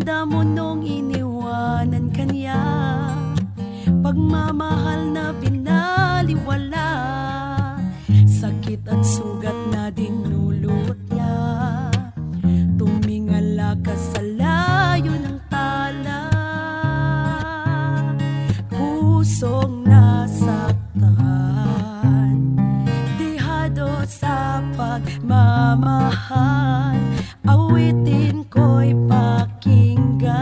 Tanda mo nung iniwanan ka niya, pagmamahal na binaliwala, sakit at sugat na dinulot niya. Tumingala ka sa layo ng tala, pusong nasaktan, dihado sa pagmamahal. Awitin ko'y pakinggan,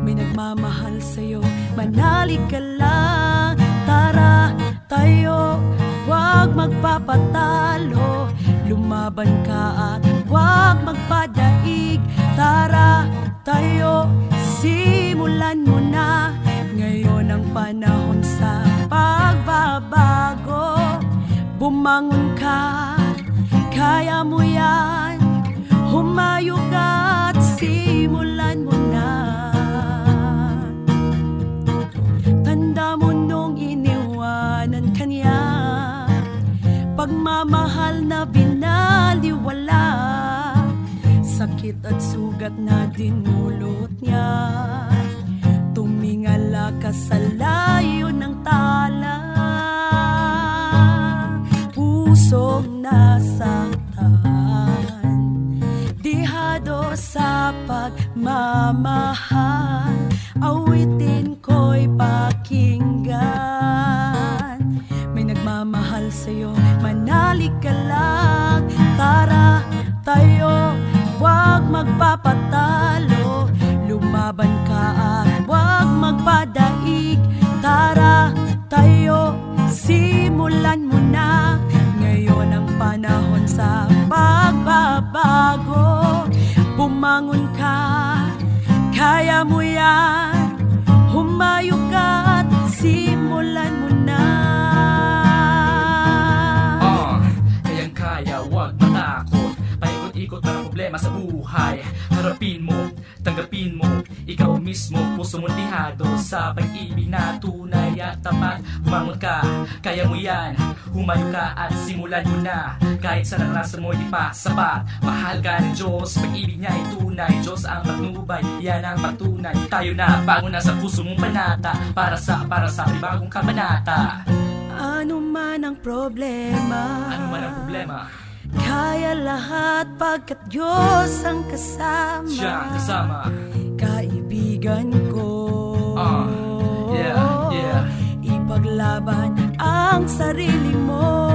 may nagmamahal sa'yo, manalig ka lang. Tara tayo, huwag magpapatalo, lumaban ka at huwag magpadaig. Tara tayo, simulan mo na, ngayon ang panahon sa pagbabago. Bumangon ka, kaya mo yan, humayo ka at simulan mo na. Tanda mo nung iniwanan ka niya, pagmamahal na binaliwala, sakit at sugat na dinulot niya. Tumingala ka sa layo ng tala, pusong nasaktan, dihado sa pagmamahal. Awitin ko'y pakinggan, may nagmamahal sa'yo, manalig ka lang. Tara tayo, huwag magpapatalo, lumaban ka at huwag magpadaig. Tara tayo, simulan mo na, ngayon ang panahon sa pagbabago. Bumangon ka, kaya mo yan, humayo ka at simulan mo na. Kayang-kaya, huwag matakot, paikot-ikot na ang problema sa buhay. Harapin mo, tanggapin mo, ikaw mismo, puso mo tihado sa pag-ibig na tunay at tapat. Bumangon ka, kaya mo yan, humayo ka at simulan mo na. Kahit sa naranasan mo di pa sapat, mahal ka ng Diyos, pag-ibig niya ay tunay. Diyos ang patnubay, yan ang patunay. Tayo na, bago na sa puso mong panata, para sa bagong kabanata. Ano man ang problema, kaya lahat pagkat Diyos ang kasama. Siya ang kasama. Kaibigan ko, Yeah. ipaglaban ang sarili mo.